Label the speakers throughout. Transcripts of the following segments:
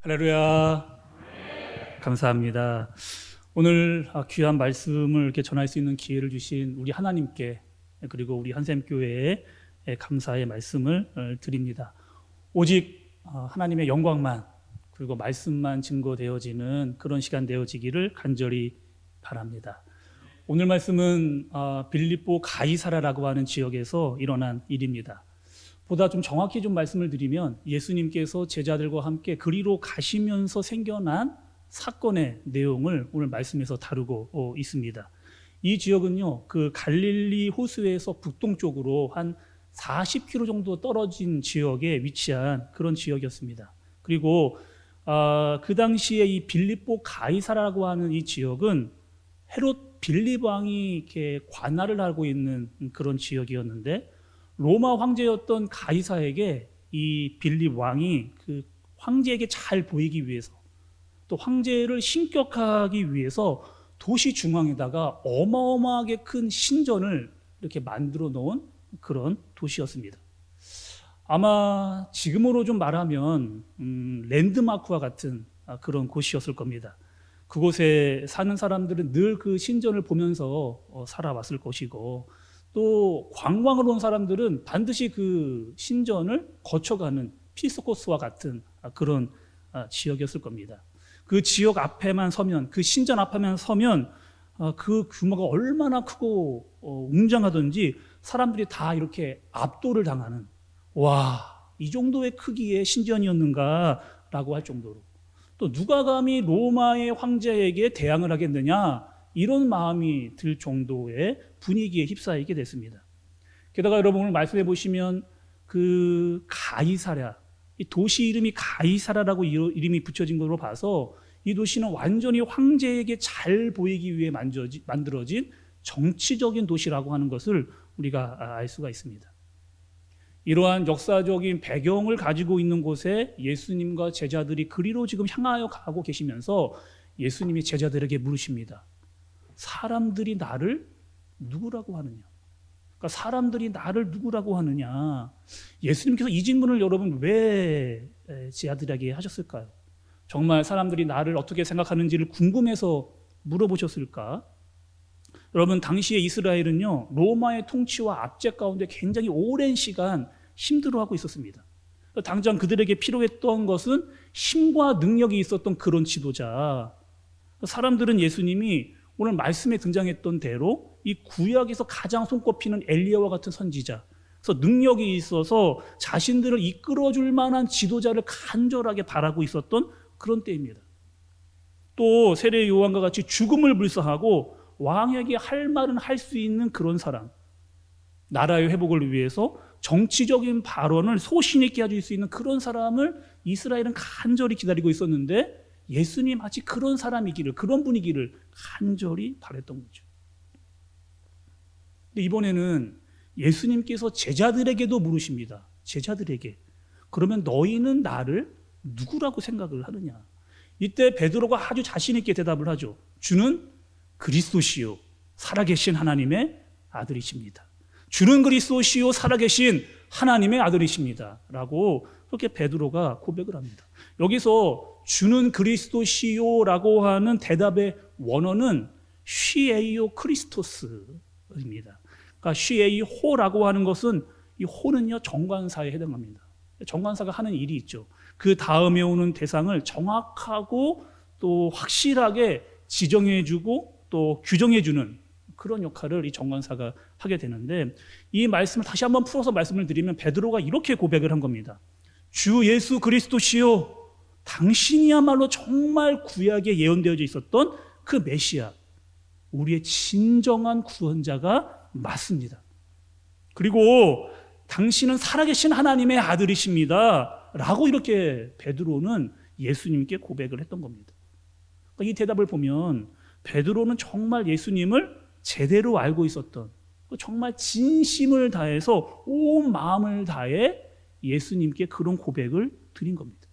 Speaker 1: 할렐루야. 감사합니다. 오늘 귀한 말씀을 이렇게 전할 수 있는 기회를 주신 우리 하나님께, 그리고 우리 한샘교회에 감사의 말씀을 드립니다. 오직 하나님의 영광만, 그리고 말씀만 증거되어지는 그런 시간 되어지기를 간절히 바랍니다. 오늘 말씀은 빌립보 가이사라라고 하는 지역에서 일어난 일입니다. 보다 좀 정확히 좀 말씀을 드리면, 예수님께서 제자들과 함께 그리로 가시면서 생겨난 사건의 내용을 오늘 말씀에서 다루고 있습니다. 이 지역은요, 그 갈릴리 호수에서 북동쪽으로 한 40km 정도 떨어진 지역에 위치한 그런 지역이었습니다. 그리고 그 당시에 이 빌립보 가이사라고 하는 이 지역은 헤롯 빌립 왕이 이렇게 관할을 하고 있는 그런 지역이었는데, 로마 황제였던 가이사에게 이 빌립 왕이 그 황제에게 잘 보이기 위해서, 또 황제를 신격하기 위해서 도시 중앙에다가 어마어마하게 큰 신전을 이렇게 만들어 놓은 그런 도시였습니다. 아마 지금으로 좀 말하면 랜드마크와 같은 그런 곳이었을 겁니다. 그곳에 사는 사람들은 늘 그 신전을 보면서 살아왔을 것이고, 또 관광을 온 사람들은 반드시 그 신전을 거쳐가는 필수 코스와 같은 그런 지역이었을 겁니다. 그 지역 앞에만 서면, 그 신전 앞에만 서면 그 규모가 얼마나 크고 웅장하던지 사람들이 다 이렇게 압도를 당하는, 와, 이 정도의 크기의 신전이었는가라고 할 정도로, 또 누가 감히 로마의 황제에게 대항을 하겠느냐, 이런 마음이 들 정도의 분위기에 휩싸이게 됐습니다. 게다가 여러분 오늘 말씀해 보시면 그 가이사랴, 이 도시 이름이 가이사라라고 이름이 붙여진 것으로 봐서 이 도시는 완전히 황제에게 잘 보이기 위해 만들어진 정치적인 도시라고 하는 것을 우리가 알 수가 있습니다. 이러한 역사적인 배경을 가지고 있는 곳에 예수님과 제자들이 그리로 지금 향하여 가고 계시면서 예수님이 제자들에게 물으십니다. 사람들이 나를 누구라고 하느냐? 그러니까 사람들이 나를 누구라고 하느냐? 예수님께서 이 질문을 여러분 왜 제자들에게 하셨을까요? 정말 사람들이 나를 어떻게 생각하는지를 궁금해서 물어보셨을까? 여러분, 당시의 이스라엘은요, 로마의 통치와 압제 가운데 굉장히 오랜 시간 힘들어하고 있었습니다. 당장 그들에게 필요했던 것은 힘과 능력이 있었던 그런 지도자. 사람들은 예수님이 오늘 말씀에 등장했던 대로 이 구약에서 가장 손꼽히는 엘리야와 같은 선지자, 그래서 능력이 있어서 자신들을 이끌어줄 만한 지도자를 간절하게 바라고 있었던 그런 때입니다. 또 세례 요한과 같이 죽음을 불사하고 왕에게 할 말은 할 수 있는 그런 사람, 나라의 회복을 위해서 정치적인 발언을 소신 있게 해줄 수 있는 그런 사람을 이스라엘은 간절히 기다리고 있었는데, 예수님 마치 그런 사람이기를, 그런 분이기를 간절히 바랬던 거죠. 근데 이번에는 예수님께서 제자들에게도 물으십니다. 제자들에게, 그러면 너희는 나를 누구라고 생각을 하느냐? 이때 베드로가 아주 자신 있게 대답을 하죠. 주는 그리스도시요 살아계신 하나님의 아들이십니다. 주는 그리스도시요 살아계신 하나님의 아들이십니다 라고 그렇게 베드로가 고백을 합니다. 여기서 주는 그리스도시요라고 하는 대답의 원어는 쉬에이오 크리스토스입니다. 그러니까 쉬에이호라고 하는 것은, 이 호는요 정관사에 해당합니다. 정관사가 하는 일이 있죠. 그 다음에 오는 대상을 정확하고 또 확실하게 지정해주고 또 규정해주는 그런 역할을 이 정관사가 하게 되는데, 이 말씀을 다시 한번 풀어서 말씀을 드리면 베드로가 이렇게 고백을 한 겁니다. 주 예수 그리스도시요 당신이야말로 정말 구약에 예언되어져 있었던 그 메시아, 우리의 진정한 구원자가 맞습니다. 그리고 당신은 살아계신 하나님의 아들이십니다 라고 이렇게 베드로는 예수님께 고백을 했던 겁니다. 이 대답을 보면 베드로는 정말 예수님을 제대로 알고 있었던, 정말 진심을 다해서 온 마음을 다해 예수님께 그런 고백을 드린 겁니다.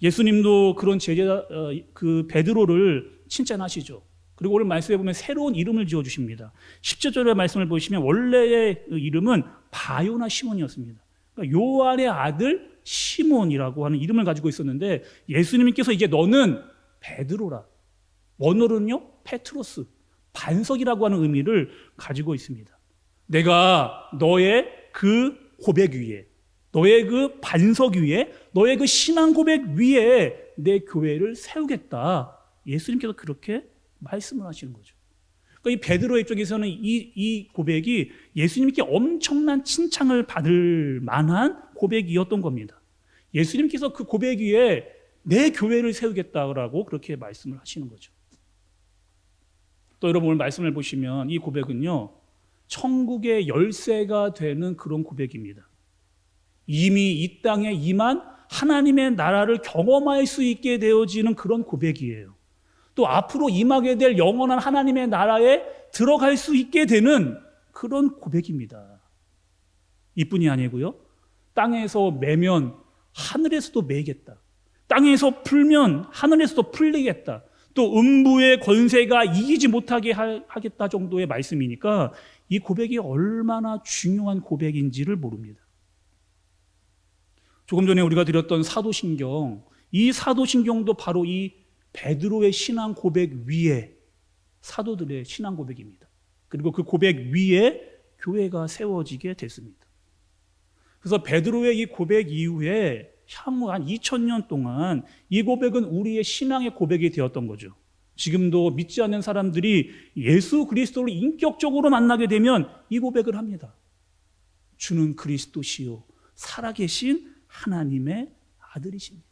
Speaker 1: 예수님도 그런 제자, 그 베드로를 칭찬하시죠. 그리고 오늘 말씀에 보면 새로운 이름을 지어주십니다. 17절의 말씀을 보시면 원래의 이름은 바요나 시몬이었습니다. 그러니까 요한의 아들 시몬이라고 하는 이름을 가지고 있었는데 예수님께서 이제 너는 베드로라. 원어로는요 페트로스, 반석이라고 하는 의미를 가지고 있습니다. 내가 너의 그 고백 위에, 너의 그 반석 위에, 너의 그 신앙 고백 위에 내 교회를 세우겠다. 예수님께서 그렇게 말씀을 하시는 거죠. 그러니까 이 베드로 입장에서는 이 고백이 예수님께 엄청난 칭찬을 받을 만한 고백이었던 겁니다. 예수님께서 그 고백 위에 내 교회를 세우겠다라고 그렇게 말씀을 하시는 거죠. 또 여러분 오늘 말씀을 보시면 이 고백은요, 천국의 열쇠가 되는 그런 고백입니다. 이미 이 땅에 임한 하나님의 나라를 경험할 수 있게 되어지는 그런 고백이에요. 또 앞으로 임하게 될 영원한 하나님의 나라에 들어갈 수 있게 되는 그런 고백입니다. 이뿐이 아니고요, 땅에서 매면 하늘에서도 매겠다. 땅에서 풀면 하늘에서도 풀리겠다. 또 음부의 권세가 이기지 못하게 하겠다 정도의 말씀이니까 이 고백이 얼마나 중요한 고백인지를 모릅니다. 조금 전에 우리가 드렸던 사도신경, 이 사도신경도 바로 이 베드로의 신앙 고백 위에 사도들의 신앙 고백입니다. 그리고 그 고백 위에 교회가 세워지게 됐습니다. 그래서 베드로의 이 고백 이후에 향후 한 2000년 동안 이 고백은 우리의 신앙의 고백이 되었던 거죠. 지금도 믿지 않는 사람들이 예수 그리스도를 인격적으로 만나게 되면 이 고백을 합니다. 주는 그리스도시요 살아계신 하나님의 아들이십니다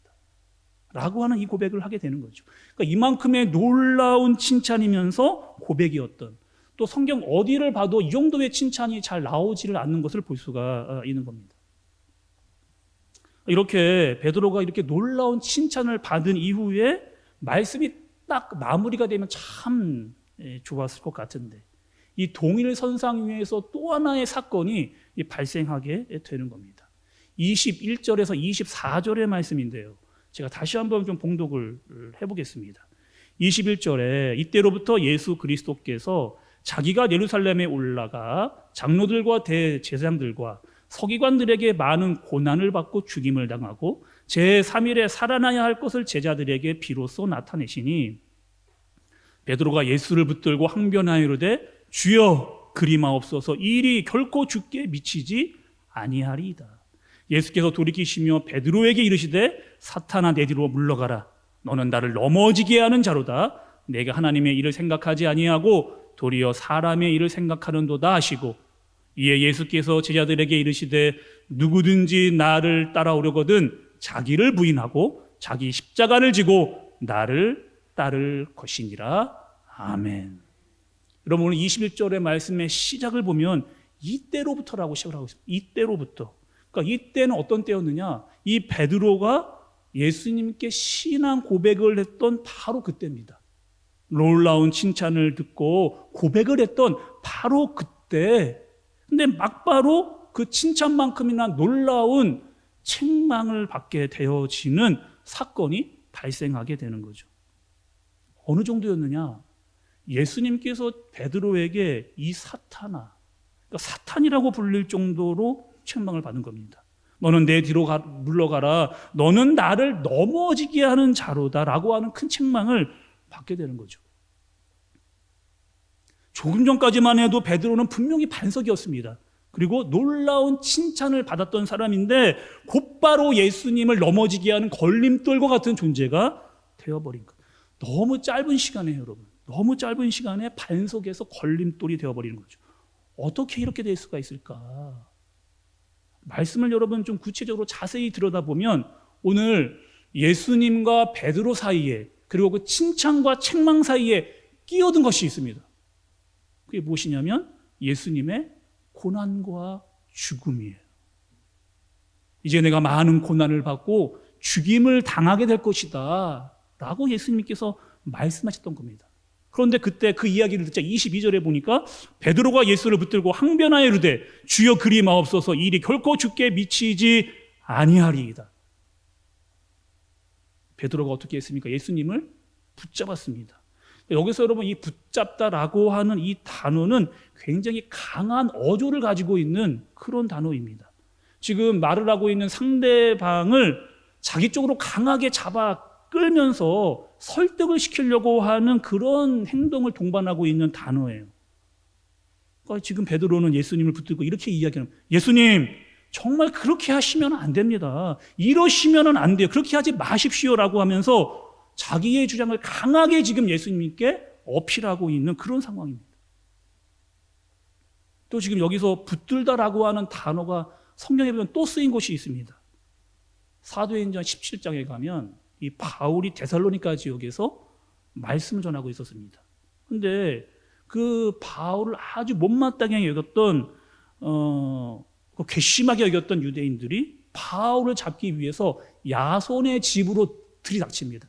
Speaker 1: 라고 하는 이 고백을 하게 되는 거죠. 그러니까 이만큼의 놀라운 칭찬이면서 고백이었던, 또 성경 어디를 봐도 이 정도의 칭찬이 잘 나오지를 않는 것을 볼 수가 있는 겁니다. 이렇게 베드로가 이렇게 놀라운 칭찬을 받은 이후에 말씀이 딱 마무리가 되면 참 좋았을 것 같은데, 이 동일선상 위에서 또 하나의 사건이 발생하게 되는 겁니다. 21절에서 24절의 말씀인데요, 제가 다시 한번 좀 봉독을 해보겠습니다. 21절에 이때로부터 예수 그리스도께서 자기가 예루살렘에 올라가 장로들과 대제사장들과 서기관들에게 많은 고난을 받고 죽임을 당하고 제3일에 살아나야 할 것을 제자들에게 비로소 나타내시니 베드로가 예수를 붙들고 항변하여 이르되 주여 그리마옵소서, 이 일이 결코 주께 미치지 아니하리이다. 예수께서 돌이키시며 베드로에게 이르시되 사탄아 내 뒤로 물러가라. 너는 나를 넘어지게 하는 자로다. 내가 하나님의 일을 생각하지 아니하고 도리어 사람의 일을 생각하는도다 하시고, 이에 예수께서 제자들에게 이르시되 누구든지 나를 따라오려거든 자기를 부인하고 자기 십자가를 지고 나를 따를 것이니라. 아멘. 여러분 오늘 21절의 말씀의 시작을 보면 이때로부터라고 시작을 하고 있습니다. 이때로부터. 그러니까 이때는 어떤 때였느냐? 이 베드로가 예수님께 신앙 고백을 했던 바로 그때입니다. 놀라운 칭찬을 듣고 고백을 했던 바로 그때. 근데 막바로 그 칭찬만큼이나 놀라운 책망을 받게 되어지는 사건이 발생하게 되는 거죠. 어느 정도였느냐? 예수님께서 베드로에게 이 사탄아, 그러니까 사탄이라고 불릴 정도로 책망을 받은 겁니다. 너는 내 뒤로 물러가라. 너는 나를 넘어지게 하는 자로다 라고 하는 큰 책망을 받게 되는 거죠. 조금 전까지만 해도 베드로는 분명히 반석이었습니다. 그리고 놀라운 칭찬을 받았던 사람인데 곧바로 예수님을 넘어지게 하는 걸림돌과 같은 존재가 되어버린 것. 너무 짧은 시간에 여러분, 너무 짧은 시간에 반석에서 걸림돌이 되어버리는 거죠. 어떻게 이렇게 될 수가 있을까? 말씀을 여러분 좀 구체적으로 자세히 들여다보면 오늘 예수님과 베드로 사이에, 그리고 그 칭찬과 책망 사이에 끼어든 것이 있습니다. 그게 무엇이냐면 예수님의 고난과 죽음이에요. 이제 내가 많은 고난을 받고 죽임을 당하게 될 것이다 라고 예수님께서 말씀하셨던 겁니다. 그런데 그때 그 이야기를 듣자 22절에 보니까 베드로가 예수를 붙들고 항변하여 이르되 주여 그리 마옵소서, 이 일이 결코 주께 미치지 아니하리이다. 베드로가 어떻게 했습니까? 예수님을 붙잡았습니다. 여기서 여러분 이 붙잡다라고 하는 이 단어는 굉장히 강한 어조를 가지고 있는 그런 단어입니다. 지금 말을 하고 있는 상대방을 자기 쪽으로 강하게 잡아 끌면서 설득을 시키려고 하는 그런 행동을 동반하고 있는 단어예요. 그러니까 지금 베드로는 예수님을 붙들고 이렇게 이야기하는, 예수님 정말 그렇게 하시면 안 됩니다. 이러시면 안 돼요. 그렇게 하지 마십시오라고 하면서 자기의 주장을 강하게 지금 예수님께 어필하고 있는 그런 상황입니다. 또 지금 여기서 붙들다라고 하는 단어가 성경에 보면 또 쓰인 곳이 있습니다. 사도행전 17장에 가면 이 바울이 데살로니가 지역에서 말씀을 전하고 있었습니다. 근데 그 바울을 아주 못마땅하게 여겼던 괘씸하게 여겼던 유대인들이 바울을 잡기 위해서 야손의 집으로 들이닥칩니다.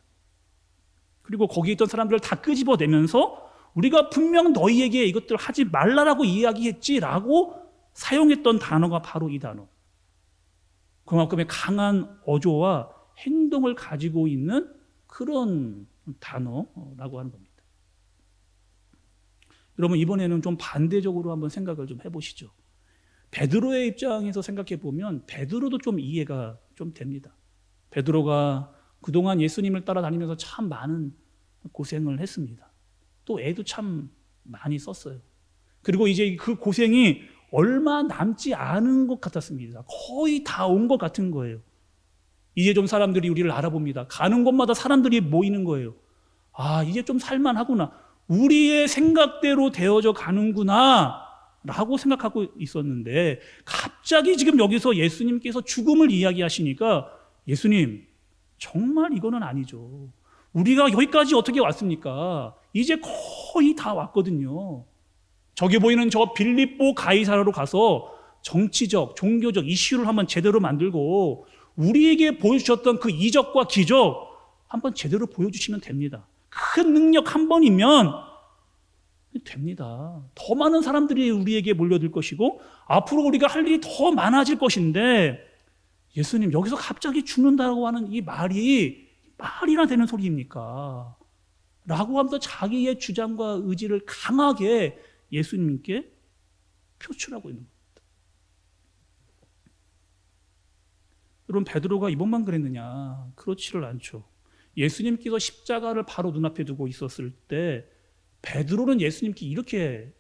Speaker 1: 그리고 거기 있던 사람들을 다 끄집어내면서 우리가 분명 너희에게 이것들을 하지 말라라고 이야기했지라고 사용했던 단어가 바로 이 단어. 그만큼의 강한 어조와 행동을 가지고 있는 그런 단어라고 하는 겁니다. 여러분, 이번에는 좀 반대적으로 한번 생각을 좀 해보시죠. 베드로의 입장에서 생각해 보면 베드로도 좀 이해가 좀 됩니다. 베드로가 그동안 예수님을 따라다니면서 참 많은 고생을 했습니다. 또 애도 참 많이 썼어요. 그리고 이제 그 고생이 얼마 남지 않은 것 같았습니다. 거의 다 온 것 같은 거예요. 이제 좀 사람들이 우리를 알아봅니다. 가는 곳마다 사람들이 모이는 거예요. 아, 이제 좀 살만하구나. 우리의 생각대로 되어져 가는구나 라고 생각하고 있었는데, 갑자기 지금 여기서 예수님께서 죽음을 이야기하시니까, 예수님 정말 이거는 아니죠. 우리가 여기까지 어떻게 왔습니까? 이제 거의 다 왔거든요. 저기 보이는 저 빌립보 가이사라로 가서 정치적, 종교적 이슈를 한번 제대로 만들고 우리에게 보여주셨던 그 이적과 기적 한번 제대로 보여주시면 됩니다. 큰 능력 한 번이면 됩니다. 더 많은 사람들이 우리에게 몰려들 것이고 앞으로 우리가 할 일이 더 많아질 것인데, 예수님 여기서 갑자기 죽는다고 하는 이 말이나 되는 소리입니까? 라고 하면서 자기의 주장과 의지를 강하게 예수님께 표출하고 있는 겁니다. 여러분, 베드로가 이번만 그랬느냐? 그렇지를 않죠. 예수님께서 십자가를 바로 눈앞에 두고 있었을 때 베드로는 예수님께 이렇게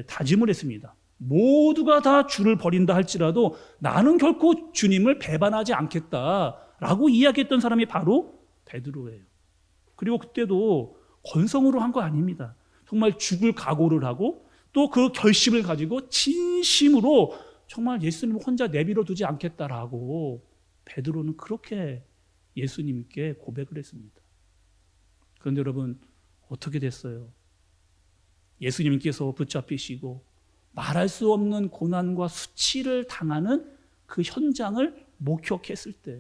Speaker 1: 다짐을 했습니다. 모두가 다 주를 버린다 할지라도 나는 결코 주님을 배반하지 않겠다라고 이야기했던 사람이 바로 베드로예요. 그리고 그때도 건성으로 한 거 아닙니다. 정말 죽을 각오를 하고 또 그 결심을 가지고 진심으로 정말 예수님을 혼자 내버려 두지 않겠다라고 베드로는 그렇게 예수님께 고백을 했습니다. 그런데 여러분, 어떻게 됐어요? 예수님께서 붙잡히시고 말할 수 없는 고난과 수치를 당하는 그 현장을 목격했을 때,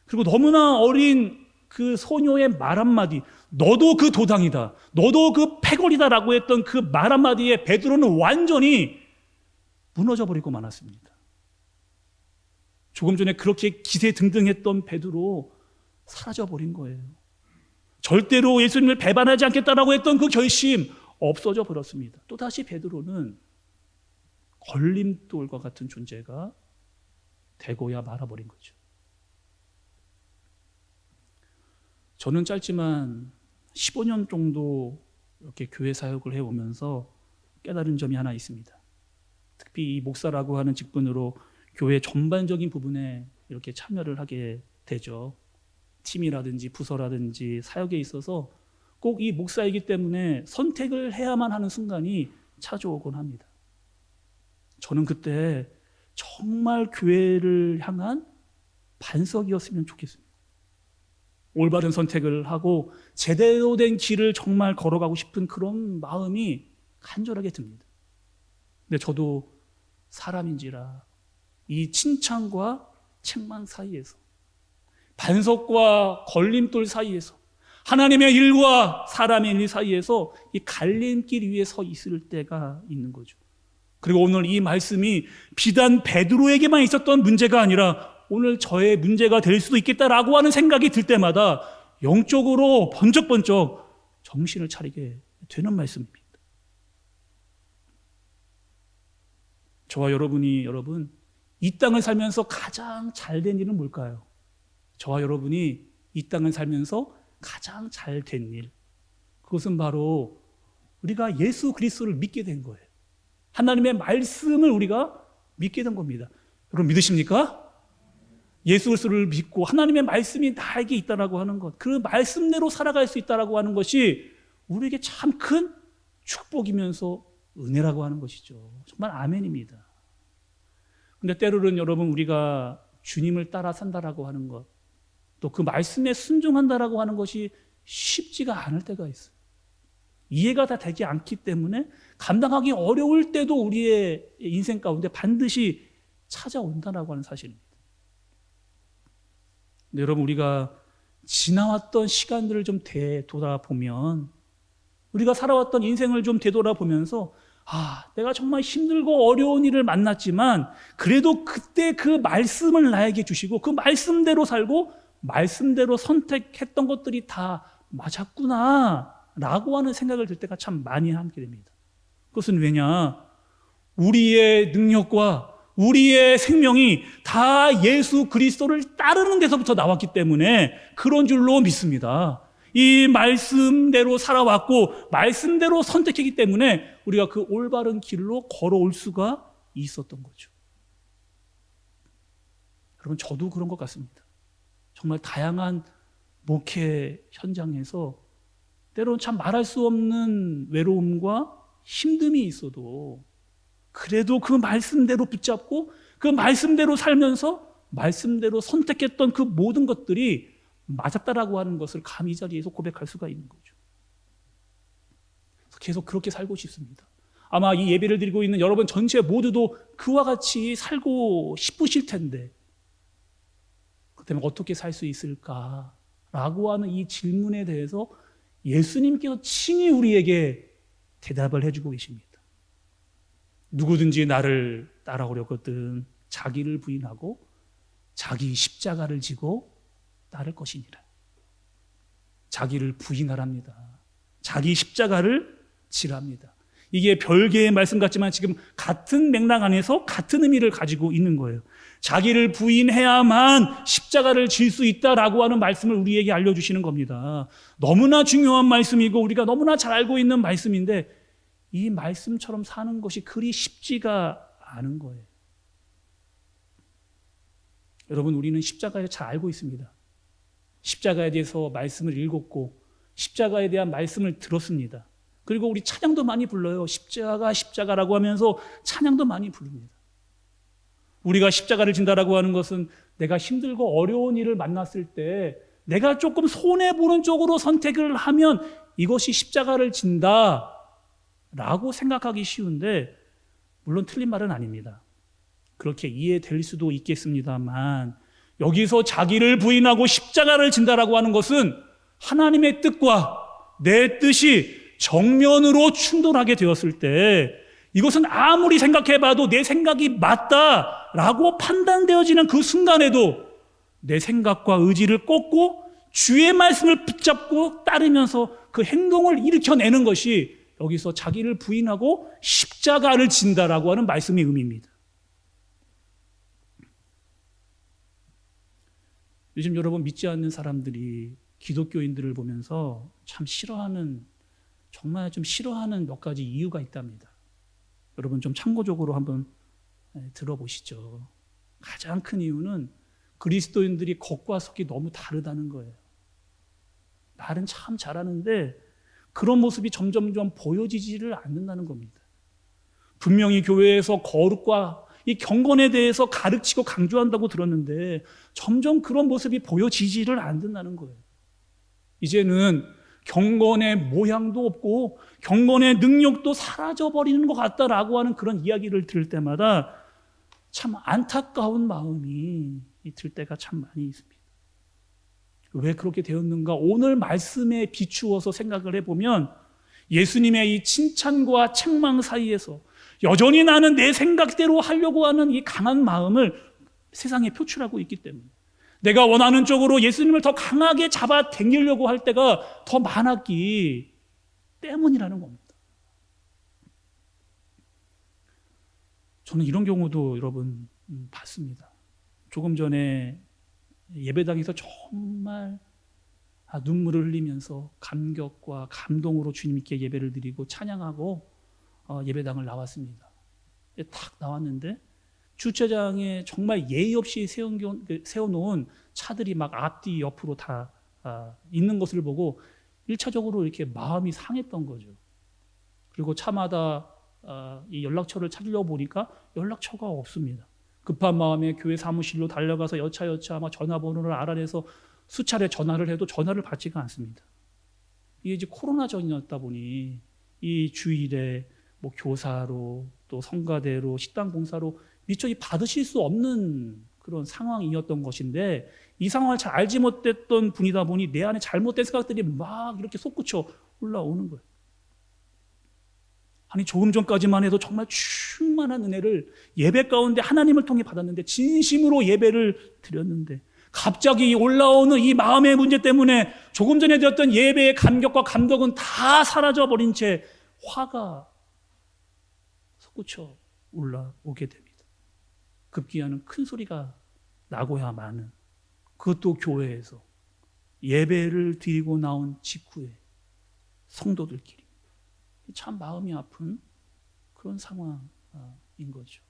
Speaker 1: 그리고 너무나 어린 그 소녀의 말 한마디, 너도 그 도당이다, 너도 그 패거리다라고 했던 그 말 한마디에 베드로는 완전히 무너져 버리고 말았습니다. 조금 전에 그렇게 기세등등했던 베드로 사라져 버린 거예요. 절대로 예수님을 배반하지 않겠다라고 했던 그 결심 없어져 버렸습니다. 또다시 베드로는 걸림돌과 같은 존재가 되고야 말아버린 거죠. 저는 짧지만 15년 정도 이렇게 교회 사역을 해오면서 깨달은 점이 하나 있습니다. 특히 이 목사라고 하는 직분으로 교회 전반적인 부분에 이렇게 참여를 하게 되죠. 팀이라든지 부서라든지 사역에 있어서 꼭 이 목사이기 때문에 선택을 해야만 하는 순간이 찾아오곤 합니다. 저는 그때 정말 교회를 향한 반석이었으면 좋겠습니다. 올바른 선택을 하고 제대로 된 길을 정말 걸어가고 싶은 그런 마음이 간절하게 듭니다. 근데 저도 사람인지라 이 칭찬과 책망 사이에서, 반석과 걸림돌 사이에서, 하나님의 일과 사람의 일 사이에서 이 갈림길 위에 서 있을 때가 있는 거죠. 그리고 오늘 이 말씀이 비단 베드로에게만 있었던 문제가 아니라 오늘 저의 문제가 될 수도 있겠다라고 하는 생각이 들 때마다 영적으로 번쩍번쩍 정신을 차리게 되는 말씀입니다. 저와 여러분이 이 땅을 살면서 가장 잘된 일은 뭘까요? 저와 여러분이 이 땅을 살면서 가장 잘된 일, 그것은 바로 우리가 예수 그리스도를 믿게 된 거예요. 하나님의 말씀을 우리가 믿게 된 겁니다. 여러분 믿으십니까? 예수 그리스도를 믿고 하나님의 말씀이 나에게 있다라고 하는 것, 그 말씀대로 살아갈 수 있다라고 하는 것이 우리에게 참 큰 축복이면서 은혜라고 하는 것이죠. 정말 아멘입니다. 근데 때로는 여러분, 우리가 주님을 따라 산다라고 하는 것, 또 그 말씀에 순종한다라고 하는 것이 쉽지가 않을 때가 있어요. 이해가 다 되지 않기 때문에 감당하기 어려울 때도 우리의 인생 가운데 반드시 찾아온다라고 하는 사실입니다. 근데 여러분, 우리가 지나왔던 시간들을 좀 되돌아보면, 우리가 살아왔던 인생을 좀 되돌아보면서 내가 정말 힘들고 어려운 일을 만났지만 그래도 그때 그 말씀을 나에게 주시고 그 말씀대로 살고 말씀대로 선택했던 것들이 다 맞았구나 라고 하는 생각을 들 때가 참 많이 하게 됩니다. 그것은 왜냐? 우리의 능력과 우리의 생명이 다 예수 그리스도를 따르는 데서부터 나왔기 때문에 그런 줄로 믿습니다. 이 말씀대로 살아왔고 말씀대로 선택했기 때문에 우리가 그 올바른 길로 걸어올 수가 있었던 거죠. 여러분, 저도 그런 것 같습니다. 정말 다양한 목회 현장에서 때로는 참 말할 수 없는 외로움과 힘듦이 있어도 그래도 그 말씀대로 붙잡고 그 말씀대로 살면서 말씀대로 선택했던 그 모든 것들이 맞았다라고 하는 것을 감히 이 자리에서 고백할 수가 있는 거죠. 계속 그렇게 살고 싶습니다. 아마 이 예배를 드리고 있는 여러분 전체 모두도 그와 같이 살고 싶으실 텐데, 그렇다면 어떻게 살 수 있을까라고 하는 이 질문에 대해서 예수님께서 친히 우리에게 대답을 해주고 계십니다. 누구든지 나를 따라오려거든 자기를 부인하고 자기 십자가를 지고 따를 것이니라. 자기를 부인하랍니다. 자기 십자가를 지랍니다. 이게 별개의 말씀 같지만 지금 같은 맥락 안에서 같은 의미를 가지고 있는 거예요. 자기를 부인해야만 십자가를 질 수 있다라고 하는 말씀을 우리에게 알려주시는 겁니다. 너무나 중요한 말씀이고 우리가 너무나 잘 알고 있는 말씀인데 이 말씀처럼 사는 것이 그리 쉽지가 않은 거예요. 여러분, 우리는 십자가에 잘 알고 있습니다. 십자가에 대해서 말씀을 읽었고 십자가에 대한 말씀을 들었습니다. 그리고 우리 찬양도 많이 불러요. 십자가 십자가라고 하면서 찬양도 많이 부릅니다. 우리가 십자가를 진다라고 하는 것은 내가 힘들고 어려운 일을 만났을 때 내가 조금 손해보는 쪽으로 선택을 하면 이것이 십자가를 진다라고 생각하기 쉬운데, 물론 틀린 말은 아닙니다. 그렇게 이해될 수도 있겠습니다만 여기서 자기를 부인하고 십자가를 진다라고 하는 것은 하나님의 뜻과 내 뜻이 정면으로 충돌하게 되었을 때 이것은 아무리 생각해봐도 내 생각이 맞다라고 판단되어지는 그 순간에도 내 생각과 의지를 꺾고 주의 말씀을 붙잡고 따르면서 그 행동을 일으켜내는 것이 여기서 자기를 부인하고 십자가를 진다라고 하는 말씀의 의미입니다. 요즘 여러분, 믿지 않는 사람들이 기독교인들을 보면서 참 정말 좀 싫어하는 몇 가지 이유가 있답니다. 여러분 좀 참고적으로 한번 들어보시죠. 가장 큰 이유는 그리스도인들이 겉과 속이 너무 다르다는 거예요. 말은 참 잘하는데 그런 모습이 점점점 보여지지를 않는다는 겁니다. 분명히 교회에서 거룩과 이 경건에 대해서 가르치고 강조한다고 들었는데 점점 그런 모습이 보여지지를 않는다는 거예요. 이제는 경건의 모양도 없고 경건의 능력도 사라져버리는 것 같다라고 하는 그런 이야기를 들을 때마다 참 안타까운 마음이 들 때가 참 많이 있습니다. 왜 그렇게 되었는가? 오늘 말씀에 비추어서 생각을 해보면 예수님의 이 칭찬과 책망 사이에서 여전히 나는 내 생각대로 하려고 하는 이 강한 마음을 세상에 표출하고 있기 때문에 내가 원하는 쪽으로 예수님을 더 강하게 잡아 당기려고 할 때가 더 많았기 때문이라는 겁니다. 저는 이런 경우도 여러분 봤습니다. 조금 전에 예배당에서 정말 눈물을 흘리면서 감격과 감동으로 주님께 예배를 드리고 찬양하고 예배당을 나왔습니다. 탁 나왔는데 주차장에 정말 예의 없이 세워놓은 차들이 막 앞뒤 옆으로 다 있는 것을 보고 1차적으로 이렇게 마음이 상했던 거죠. 그리고 차마다 이 연락처를 찾으려고 보니까 연락처가 없습니다. 급한 마음에 교회 사무실로 달려가서 여차여차 아마 전화번호를 알아내서 수차례 전화를 해도 전화를 받지가 않습니다. 이게 이제 코로나 전이었다 보니 이 주일에 뭐 교사로 또 성가대로 식당 봉사로 미처 받으실 수 없는 그런 상황이었던 것인데 이 상황을 잘 알지 못했던 분이다 보니 내 안에 잘못된 생각들이 막 이렇게 솟구쳐 올라오는 거예요. 아니 조금 전까지만 해도 정말 충만한 은혜를 예배 가운데 하나님을 통해 받았는데 진심으로 예배를 드렸는데 갑자기 올라오는 이 마음의 문제 때문에 조금 전에 드렸던 예배의 감격과 감동은 다 사라져버린 채 화가 솟구쳐 올라오게 됩니다. 급기야는 큰 소리가 나고야마는 그것도 교회에서 예배를 드리고 나온 직후에 성도들끼리 참 마음이 아픈 그런 상황인 거죠.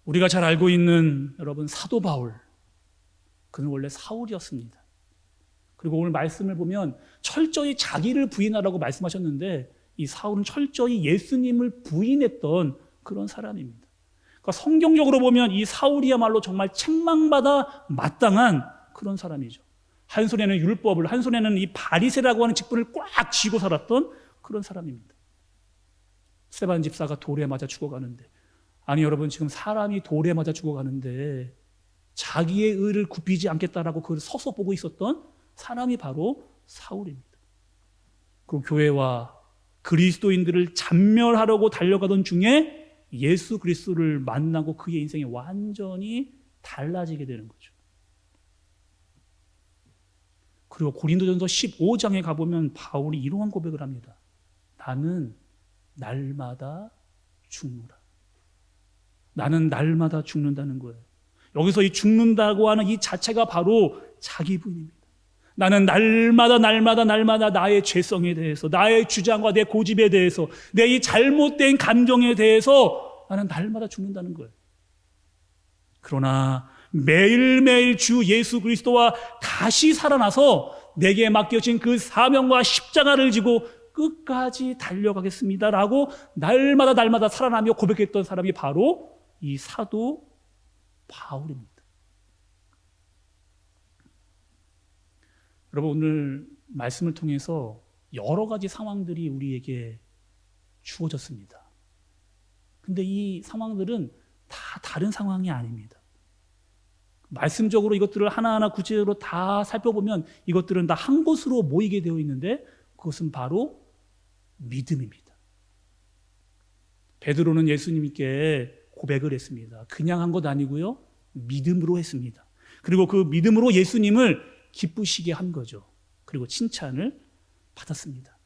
Speaker 1: 우리가 잘 알고 있는 여러분 사도 바울, 그는 원래 사울이었습니다. 그리고 오늘 말씀을 보면 철저히 자기를 부인하라고 말씀하셨는데 이 사울은 철저히 예수님을 부인했던 그런 사람입니다. 그러니까 성경적으로 보면 이 사울이야말로 정말 책망받아 마땅한 그런 사람이죠. 한 손에는 율법을, 한 손에는 이 바리새라고 하는 직분을 꽉 쥐고 살았던 그런 사람입니다. 스데반 집사가 돌에 맞아 죽어가는데, 아니 여러분 지금 사람이 돌에 맞아 죽어가는데 자기의 의를 굽히지 않겠다라고 그걸 서서 보고 있었던 사람이 바로 사울입니다. 그리고 교회와 그리스도인들을 잔멸하려고 달려가던 중에 예수 그리스도를 만나고 그의 인생이 완전히 달라지게 되는 거죠. 그리고 고린도전서 15장에 가보면 바울이 이러한 고백을 합니다. 나는 날마다 죽노라. 나는 날마다 죽는다는 거예요. 여기서 이 죽는다고 하는 이 자체가 바로 자기 부인입니다. 나는 날마다 나의 죄성에 대해서, 나의 주장과 내 고집에 대해서, 내 이 잘못된 감정에 대해서 나는 날마다 죽는다는 거예요. 그러나 매일매일 주 예수 그리스도와 다시 살아나서 내게 맡겨진 그 사명과 십자가를 지고 끝까지 달려가겠습니다라고 날마다 살아나며 고백했던 사람이 바로 이 사도 바울입니다. 여러분 오늘 말씀을 통해서 여러 가지 상황들이 우리에게 주어졌습니다. 근데 이 상황들은 다 다른 상황이 아닙니다. 말씀적으로 이것들을 하나하나 구체적으로 다 살펴보면 이것들은 다 한 곳으로 모이게 되어 있는데 그것은 바로 믿음입니다. 베드로는 예수님께 고백을 했습니다. 그냥 한 것 아니고요. 믿음으로 했습니다. 그리고 그 믿음으로 예수님을 기쁘시게 한 거죠. 그리고 칭찬을 받았습니다.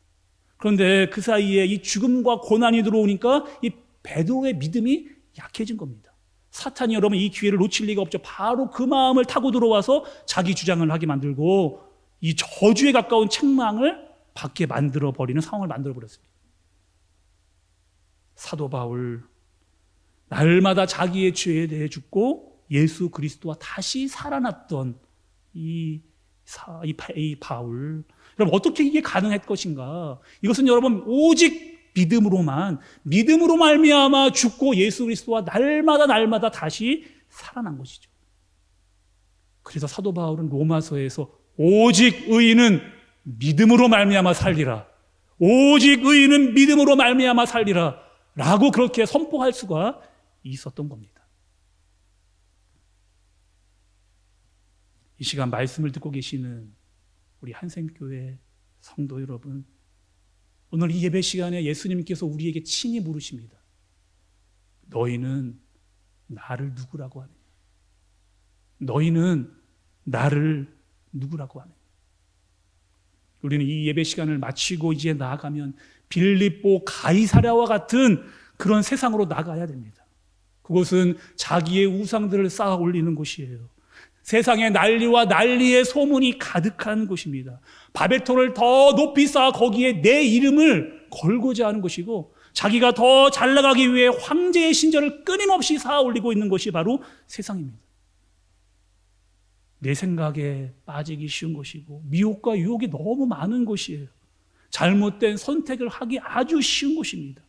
Speaker 1: 그런데 그 사이에 이 죽음과 고난이 들어오니까 이 베드로의 믿음이 약해진 겁니다. 사탄이 여러분 이 기회를 놓칠 리가 없죠. 바로 그 마음을 타고 들어와서 자기 주장을 하게 만들고 이 저주에 가까운 책망을 받게 만들어버리는 상황을 만들어버렸습니다. 사도 바울 날마다 자기의 죄에 대해 죽고 예수 그리스도와 다시 살아났던 이 바울, 여러분 어떻게 이게 가능할 것인가? 이것은 여러분 오직 믿음으로 말미암아 죽고 예수 그리스도와 날마다 다시 살아난 것이죠. 그래서 사도 바울은 로마서에서 오직 의인은 믿음으로 말미암아 살리라. 오직 의인은 믿음으로 말미암아 살리라. 라고 그렇게 선포할 수가 있었던 겁니다. 이 시간 말씀을 듣고 계시는 우리 한샘교회 성도 여러분, 오늘 이 예배 시간에 예수님께서 우리에게 친히 물으십니다. 너희는 나를 누구라고 하느냐? 너희는 나를 누구라고 하느냐? 우리는 이 예배 시간을 마치고 이제 나아가면 빌립보 가이사랴와 같은 그런 세상으로 나가야 됩니다. 그곳은 자기의 우상들을 쌓아 올리는 곳이에요. 세상에 난리와 난리의 소문이 가득한 곳입니다. 바벨탑을 더 높이 쌓아 거기에 내 이름을 걸고자 하는 것이고, 자기가 더 잘 나가기 위해 황제의 신전을 끊임없이 쌓아 올리고 있는 것이 바로 세상입니다. 내 생각에 빠지기 쉬운 것이고, 미혹과 유혹이 너무 많은 곳이에요. 잘못된 선택을 하기 아주 쉬운 곳입니다.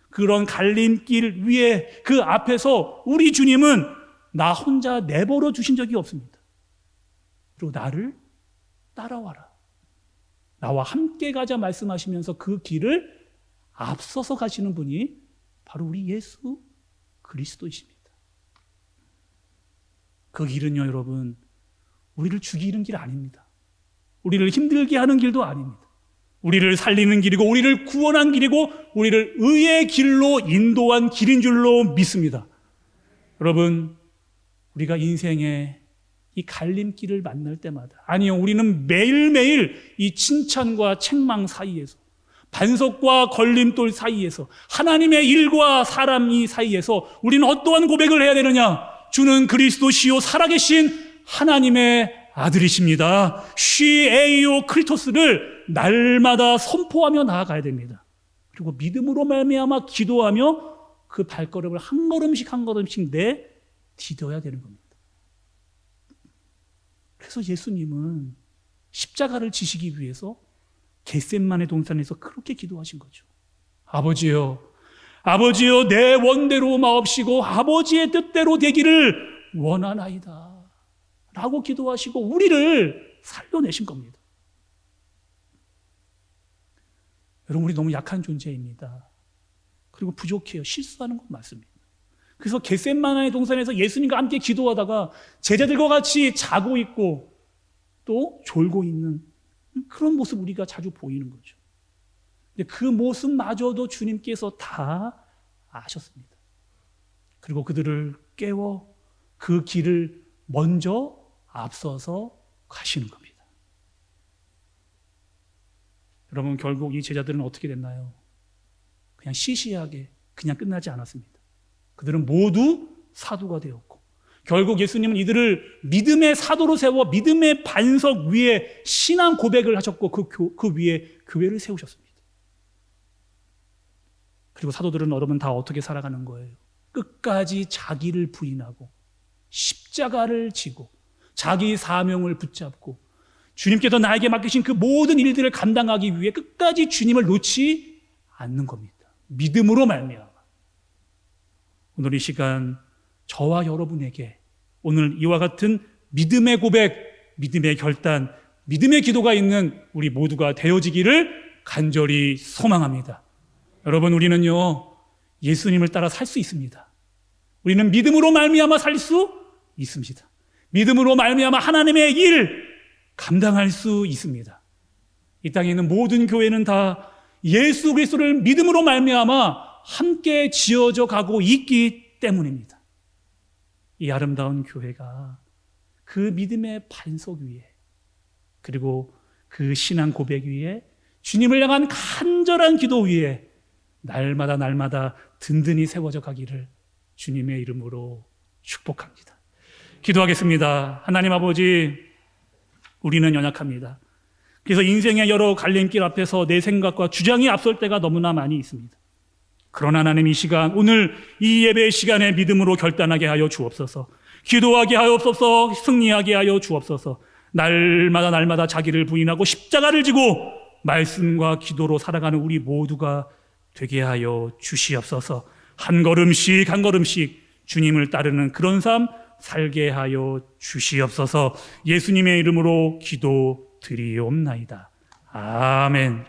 Speaker 1: 그런 갈림길 위에 그 앞에서 우리 주님은 나 혼자 내버려 두신 적이 없습니다. 그리고 나를 따라와라, 나와 함께 가자 말씀하시면서 그 길을 앞서서 가시는 분이 바로 우리 예수 그리스도이십니다. 그 길은요, 여러분, 우리를 죽이는 길 아닙니다. 우리를 힘들게 하는 길도 아닙니다. 우리를 살리는 길이고, 우리를 구원한 길이고, 우리를 의의 길로 인도한 길인 줄로 믿습니다. 여러분, 우리가 인생의 이 갈림길을 만날 때마다, 아니요, 우리는 매일매일 이 칭찬과 책망 사이에서, 반석과 걸림돌 사이에서, 하나님의 일과 사람 이 사이에서 우리는 어떠한 고백을 해야 되느냐? 주는 그리스도시요 살아계신 하나님의 아들이십니다. 쉬 에이오 크리토스를 날마다 선포하며 나아가야 됩니다. 그리고 믿음으로 말미암아 기도하며 그 발걸음을 한 걸음씩 한 걸음씩 디뎌야 되는 겁니다. 그래서 예수님은 십자가를 지시기 위해서 겟셋마네 동산에서 그렇게 기도하신 거죠. 아버지여, 아버지여, 내 원대로 마옵시고 아버지의 뜻대로 되기를 원하나이다 라고 기도하시고 우리를 살려내신 겁니다. 여러분, 우리 너무 약한 존재입니다. 그리고 부족해요. 실수하는 건 맞습니다. 그래서 겟셋마네 동산에서 예수님과 함께 기도하다가 제자들과 같이 자고 있고 또 졸고 있는 그런 모습 우리가 자주 보이는 거죠. 근데 그 모습마저도 주님께서 다 아셨습니다. 그리고 그들을 깨워 그 길을 먼저 앞서서 가시는 겁니다. 여러분, 결국 이 제자들은 어떻게 됐나요? 그냥 시시하게 그냥 끝나지 않았습니다. 그들은 모두 사도가 되었고, 결국 예수님은 이들을 믿음의 사도로 세워 믿음의 반석 위에 신앙 고백을 하셨고 그 위에 교회를 세우셨습니다. 그리고 사도들은 여러분 다 어떻게 살아가는 거예요? 끝까지 자기를 부인하고 십자가를 지고 자기 사명을 붙잡고 주님께서 나에게 맡기신 그 모든 일들을 감당하기 위해 끝까지 주님을 놓지 않는 겁니다. 믿음으로 말미암아. 오늘 이 시간 저와 여러분에게 오늘 이와 같은 믿음의 고백, 믿음의 결단, 믿음의 기도가 있는 우리 모두가 되어지기를 간절히 소망합니다. 여러분, 우리는요 예수님을 따라 살 수 있습니다. 우리는 믿음으로 말미암아 살 수 있습니다. 믿음으로 말미암아 하나님의 일 감당할 수 있습니다. 이 땅에 있는 모든 교회는 다 예수 그리스도를 믿음으로 말미암아 함께 지어져 가고 있기 때문입니다. 이 아름다운 교회가 그 믿음의 반석 위에, 그리고 그 신앙 고백 위에, 주님을 향한 간절한 기도 위에 날마다 든든히 세워져 가기를 주님의 이름으로 축복합니다. 기도하겠습니다. 하나님 아버지, 우리는 연약합니다. 그래서 인생의 여러 갈림길 앞에서 내 생각과 주장이 앞설 때가 너무나 많이 있습니다. 그러나 하나님, 이 시간, 오늘 이 예배의 시간에 믿음으로 결단하게 하여 주옵소서. 기도하게 하옵소서. 승리하게 하여 주옵소서. 날마다 자기를 부인하고 십자가를 지고 말씀과 기도로 살아가는 우리 모두가 되게 하여 주시옵소서. 한 걸음씩 한 걸음씩 주님을 따르는 그런 삶 살게 하여 주시옵소서. 예수님의 이름으로 기도드리옵나이다. 아멘.